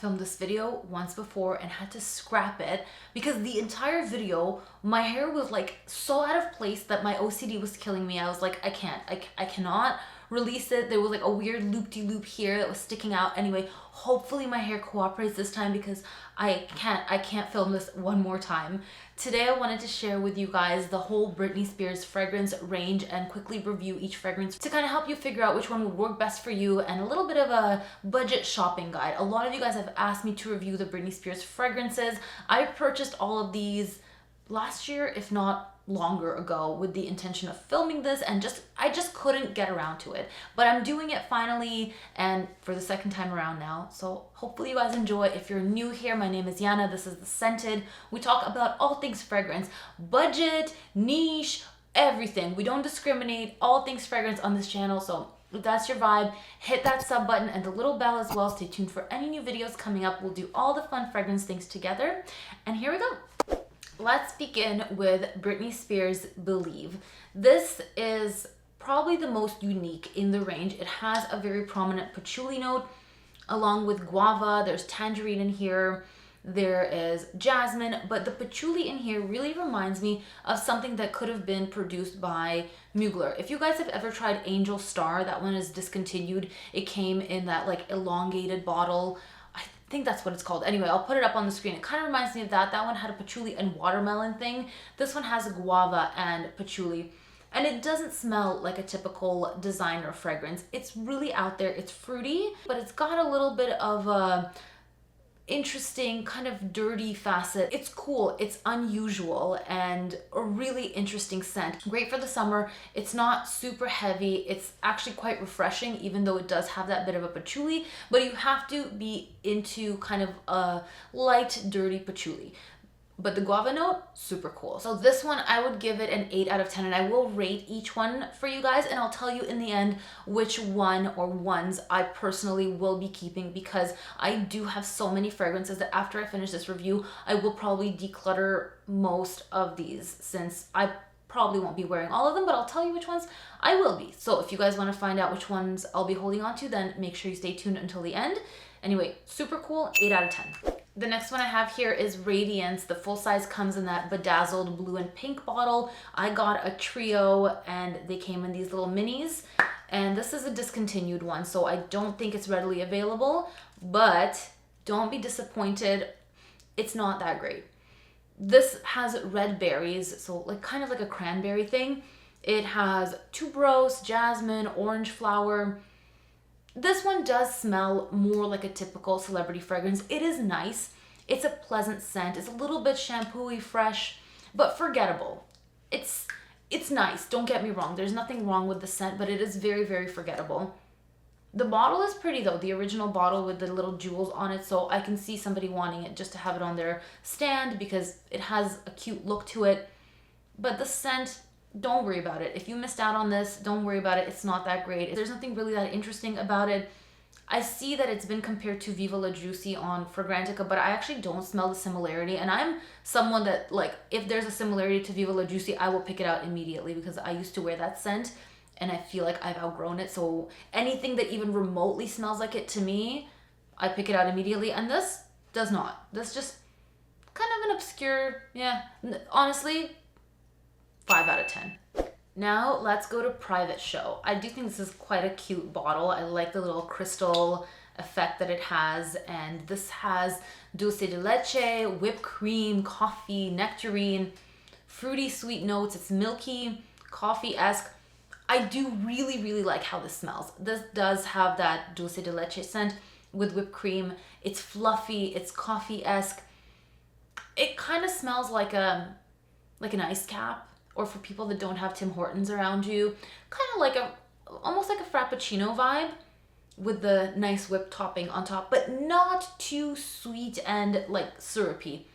filmed this video once before and had to scrap it because the entire video, my hair was like so out of place that my OCD was killing me. I was like, I cannot release it. There was like a weird loop-de-loop here that was sticking out. Anyway, hopefully my hair cooperates this time because I can't film this one more time. Today I wanted to share with you guys the whole Britney Spears fragrance range and quickly review each fragrance to kind of help you figure out which one would work best for you, and a little bit of a budget shopping guide. A lot of you guys have asked me to review the Britney Spears fragrances. I purchased all of these last year, if not longer ago, with the intention of filming this, and I just couldn't get around to it, but I'm doing it finally and for the second time around now, so hopefully you guys enjoy. If you're new here, my name is Yana. This is The Scented. We talk about all things fragrance, budget, niche, everything. We don't discriminate, all things fragrance on this channel. So if that's your vibe, hit that sub button and the little bell as well. Stay tuned for any new videos coming up. We'll do all the fun fragrance things together, and here we go. Let's begin with Britney Spears' Believe. This is probably the most unique in the range. It has a very prominent patchouli note along with guava. There's tangerine in here. There is jasmine, but the patchouli in here really reminds me of something that could have been produced by Mugler. If you guys have ever tried Angel Star, that one is discontinued. It came in that like elongated bottle. I think that's what it's called. Anyway, I'll put it up on the screen. It kind of reminds me of that. That one had a patchouli and watermelon thing. This one has guava and patchouli. And it doesn't smell like a typical designer fragrance. It's really out there. It's fruity, but it's got a little bit of a interesting kind of dirty facet. It's cool, it's unusual, and a really interesting scent. Great for the summer. It's not super heavy. It's actually quite refreshing, even though it does have that bit of a patchouli, but you have to be into kind of a light, dirty patchouli. But the guava note, super cool. So this one, I would give it an 8 out of 10, and I will rate each one for you guys, and I'll tell you in the end which one or ones I personally will be keeping, because I do have so many fragrances that after I finish this review, I will probably declutter most of these, since I probably won't be wearing all of them, but I'll tell you which ones I will be. So if you guys want to find out which ones I'll be holding on to, then make sure you stay tuned until the end. Anyway, super cool, 8 out of 10. The next one I have here is Radiance. The full size comes in that bedazzled blue and pink bottle. I got a trio and they came in these little minis. And this is a discontinued one, so I don't think it's readily available, but don't be disappointed. It's not that great. This has red berries, so like kind of like a cranberry thing. It has tuberose, jasmine, orange flower. This one does smell more like a typical celebrity fragrance. It is nice. It's a pleasant scent. It's a little bit shampoo-y, fresh, but forgettable. It's nice, don't get me wrong. There's nothing wrong with the scent, but it is very, very forgettable. The bottle is pretty though, the original bottle with the little jewels on it, so I can see somebody wanting it just to have it on their stand because it has a cute look to it. But the scent, don't worry about it. If you missed out on this, don't worry about it. It's not that great. There's nothing really that interesting about it. I see that it's been compared to Viva La Juicy on Fragrantica, but I actually don't smell the similarity. And I'm someone that, like, if there's a similarity to Viva La Juicy, I will pick it out immediately because I used to wear that scent and I feel like I've outgrown it. So anything that even remotely smells like it to me, I pick it out immediately. And this does not. This just kind of an obscure, yeah, honestly, 5 out of 10. Now let's go to Private Show. I do think this is quite a cute bottle. I like the little crystal effect that it has. And this has dulce de leche, whipped cream, coffee, nectarine, fruity sweet notes. It's milky, coffee-esque. I do really, really like how this smells. This does have that dulce de leche scent with whipped cream. It's fluffy, it's coffee-esque. It kind of smells like an ice cap. Or for people that don't have Tim Hortons around you, kind of like almost like a Frappuccino vibe with the nice whipped topping on top, but not too sweet and like syrupy.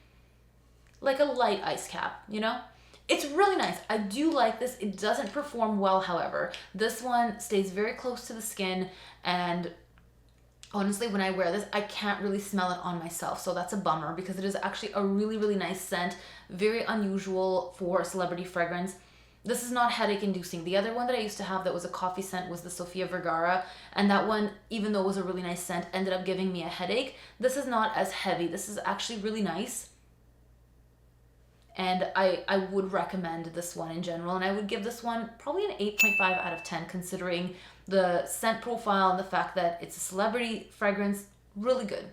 Like a light ice cap, you know? It's really nice. I do like this. It doesn't perform well, however. This one stays very close to the skin, and honestly, when I wear this, I can't really smell it on myself, so that's a bummer because it is actually a really, really nice scent. Very unusual for a celebrity fragrance. This is not headache inducing. The other one that I used to have that was a coffee scent was the Sofia Vergara. And that one, even though it was a really nice scent, ended up giving me a headache. This is not as heavy. This is actually really nice. And I would recommend this one in general. And I would give this one probably an 8.5 out of 10, considering the scent profile and the fact that it's a celebrity fragrance. Really good.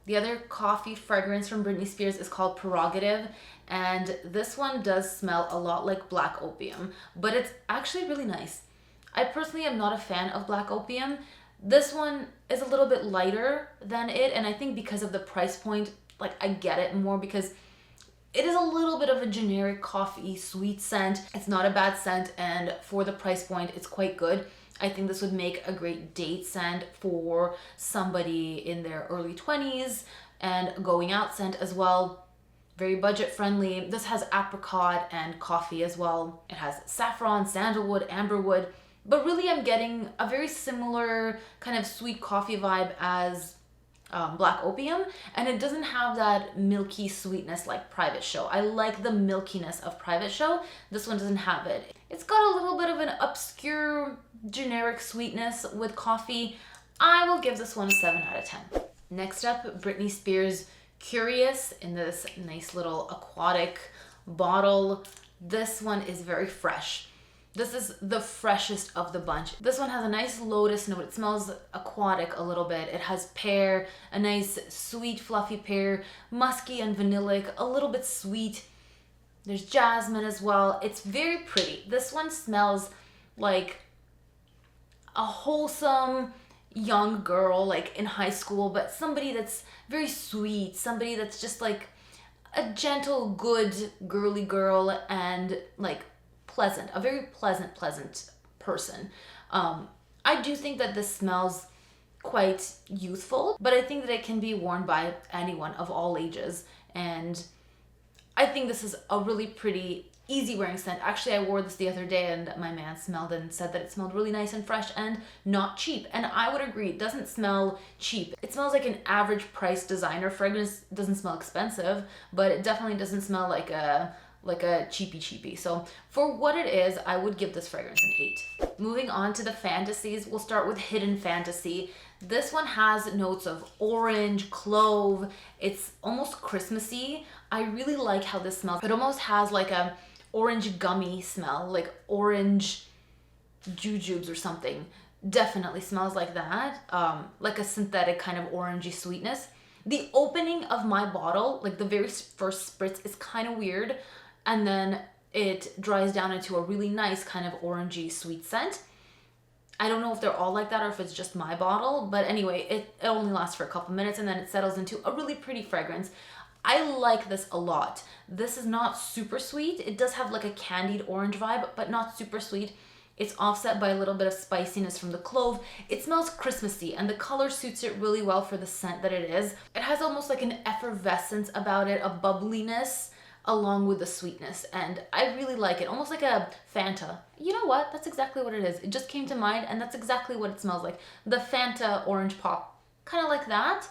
The other coffee fragrance from Britney Spears is called Prerogative, and this one does smell a lot like Black Opium, but it's actually really nice. I personally am not a fan of Black Opium. This one is a little bit lighter than it, and I think because of the price point, like, I get it more because it is a little bit of a generic coffee sweet scent. It's not a bad scent, and for the price point, it's quite good. I think this would make a great date scent for somebody in their early 20s, and going out scent as well. Very budget friendly. This has apricot and coffee as well. It has saffron, sandalwood, amberwood, but really I'm getting a very similar kind of sweet coffee vibe as Black Opium, and it doesn't have that milky sweetness like Private Show. I like the milkiness of Private Show. This one doesn't have it. It's got a little bit of an obscure generic sweetness with coffee. I will give this one a 7 out of 10. Next up, Britney Spears Curious in this nice little aquatic bottle. This one is very fresh. This is the freshest of the bunch. This one has a nice lotus note. It smells aquatic a little bit. It has pear, a nice sweet fluffy pear, musky and vanillic, a little bit sweet. There's jasmine as well. It's very pretty. This one smells like a wholesome young girl, like in high school, but somebody that's very sweet, somebody that's just like a gentle, good, girly girl, and like pleasant, a very pleasant person. I do think that this smells quite youthful, but I think that it can be worn by anyone of all ages, and I think this is a really pretty easy wearing scent. Actually, I wore this the other day and my man smelled it and said that it smelled really nice and fresh and not cheap. And I would agree, it doesn't smell cheap. It smells like an average price designer fragrance. It doesn't smell expensive, but it definitely doesn't smell like a cheapy. So for what it is, I would give this fragrance an 8. Moving on to the fantasies, we'll start with Hidden Fantasy. This one has notes of orange, clove. It's almost Christmassy. I really like how this smells. It almost has like a orange gummy smell, like orange jujubes or something. Definitely smells like that, like a synthetic kind of orangey sweetness. The opening of my bottle, like the very first spritz, is kind of weird, and then it dries down into a really nice kind of orangey sweet scent. I don't know if they're all like that or if it's just my bottle, but anyway, it only lasts for a couple minutes and then it settles into a really pretty fragrance. I like this a lot. This is not super sweet. It does have like a candied orange vibe, but not super sweet. It's offset by a little bit of spiciness from the clove. It smells Christmassy, and the color suits it really well for the scent that it is. It has almost like an effervescence about it, a bubbliness along with the sweetness, and I really like it. Almost like a Fanta. You know what? That's exactly what it is. It just came to mind, and that's exactly what it smells like. The Fanta orange pop. Kind of like that.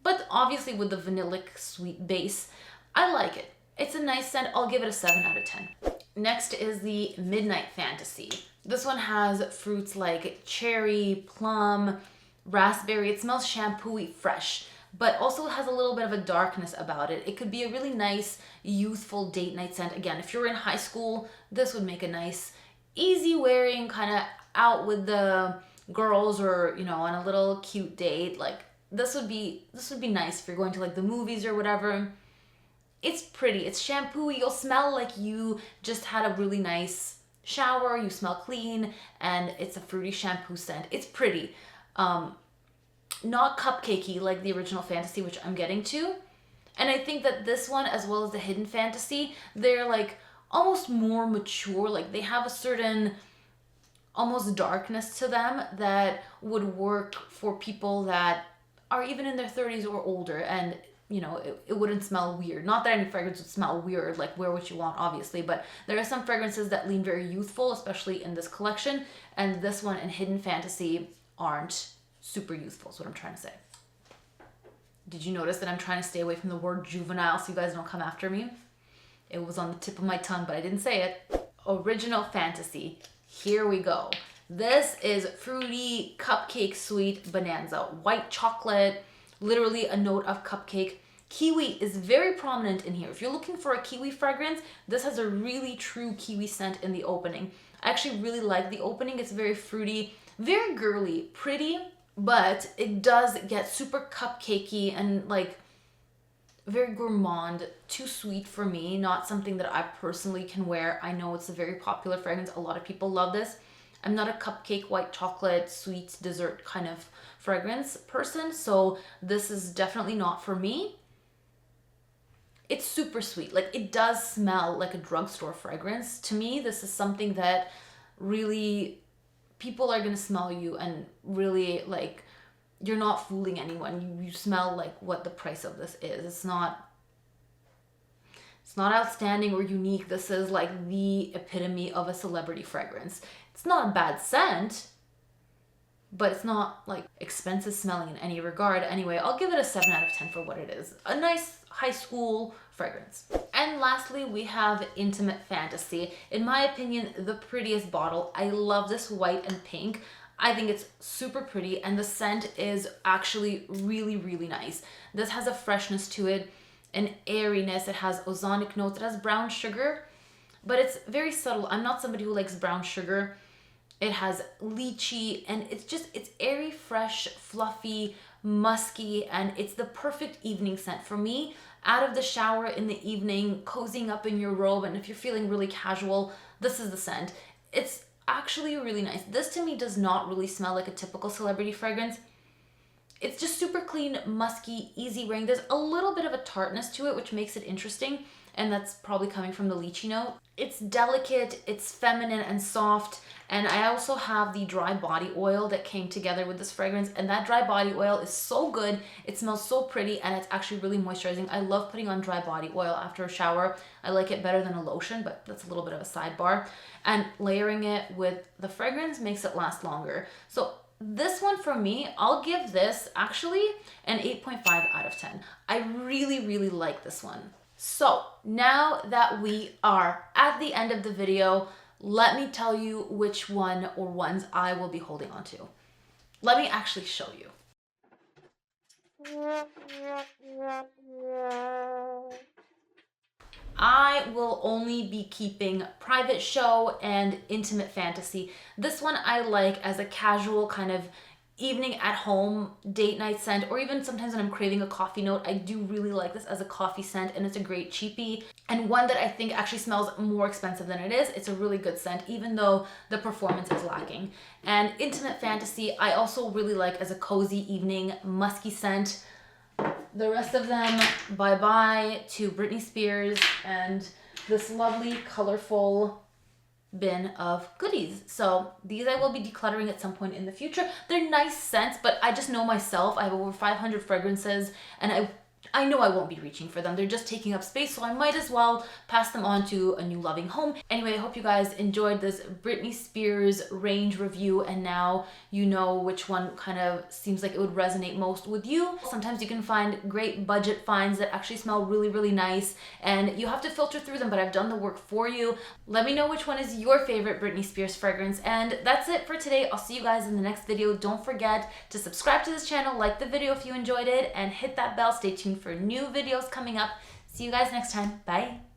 But obviously with the vanillic sweet base, I like it. It's a nice scent. I'll give it a 7 out of 10. Next is the Midnight Fantasy. This one has fruits like cherry, plum, raspberry. It smells shampoo-y fresh, but also has a little bit of a darkness about it. It could be a really nice, youthful date night scent. Again, if you're in high school, this would make a nice, easy wearing, kind of out with the girls, or, you know, on a little cute date. Like, this would be nice if you're going to like the movies or whatever. It's pretty. It's shampoo-y. You'll smell like you just had a really nice shower. You smell clean, and it's a fruity shampoo scent. It's pretty. Not cupcakey like the original Fantasy, which I'm getting to. And I think that this one, as well as the Hidden Fantasy, they're like almost more mature. Like they have a certain almost darkness to them that would work for people that are even in their 30s or older, and you know, it wouldn't smell weird. Not that any fragrance would smell weird, like wear what you want, obviously, but there are some fragrances that lean very youthful, especially in this collection, and this one and Hidden Fantasy aren't super youthful, is what I'm trying to say. Did you notice that I'm trying to stay away from the word juvenile so you guys don't come after me? It was on the tip of my tongue, but I didn't say it. Original Fantasy. Here we go. This is fruity cupcake sweet bonanza. White chocolate, literally a note of cupcake. Kiwi is very prominent in here. If you're looking for a kiwi fragrance, this has a really true kiwi scent in the opening. I actually really like the opening. It's very fruity, very girly, pretty, but it does get super cupcakey and like very gourmand, too sweet for me, not something that I personally can wear. I know it's a very popular fragrance. A lot of people love this. I'm not a cupcake, white chocolate, sweet dessert kind of fragrance person, so this is definitely not for me. It's super sweet. Like, it does smell like a drugstore fragrance. To me, this is something that really people are gonna smell you and really like, you're not fooling anyone. You smell like what the price of this is. It's not outstanding or unique. This is like the epitome of a celebrity fragrance. It's not a bad scent, but it's not like expensive smelling in any regard. Anyway, I'll give it a 7 out of 10 for what it is. A nice high school fragrance. And lastly, we have Intimate Fantasy. In my opinion, the prettiest bottle. I love this white and pink. I think it's super pretty, and the scent is actually really, really nice. This has a freshness to it, an airiness. It has ozonic notes. It has brown sugar, but it's very subtle. I'm not somebody who likes brown sugar. It has lychee, and it's airy, fresh, fluffy, musky, and it's the perfect evening scent for me. Out of the shower in the evening, cozying up in your robe, and if you're feeling really casual, this is the scent. It's actually really nice. This to me does not really smell like a typical celebrity fragrance. It's just super clean, musky, easy wearing. There's a little bit of a tartness to it, which makes it interesting, and that's probably coming from the lychee note. It's delicate, it's feminine and soft, and I also have the dry body oil that came together with this fragrance, and that dry body oil is so good. It smells so pretty, and it's actually really moisturizing. I love putting on dry body oil after a shower. I like it better than a lotion, but that's a little bit of a sidebar. And layering it with the fragrance makes it last longer. So this one for me, I'll give this actually an 8.5 out of 10. I really, really like this one. So now that we are at the end of the video, let me tell you which one or ones I will be holding on to. Let me actually show you. I will only be keeping Private Show and Intimate Fantasy. This one I like as a casual kind of evening at home date night scent, or even sometimes when I'm craving a coffee note. I do really like this as a coffee scent, and it's a great cheapie, and one that I think actually smells more expensive than it is. It's a really good scent, even though the performance is lacking. And Intimate Fantasy I also really like as a cozy evening musky scent. The rest of them, bye-bye to Britney Spears and this lovely colorful bin of goodies. So these I will be decluttering at some point in the future. They're nice scents, but I just know myself. I have over 500 fragrances, and I know I won't be reaching for them. They're just taking up space, so I might as well pass them on to a new loving home. Anyway, I hope you guys enjoyed this Britney Spears range review, and now you know which one kind of seems like it would resonate most with you. Sometimes you can find great budget finds that actually smell really, really nice, and you have to filter through them, but I've done the work for you. Let me know which one is your favorite Britney Spears fragrance, and that's it for today. I'll see you guys in the next video. Don't forget to subscribe to this channel, like the video if you enjoyed it, and hit that bell. Stay tuned for new videos coming up. See you guys next time. Bye.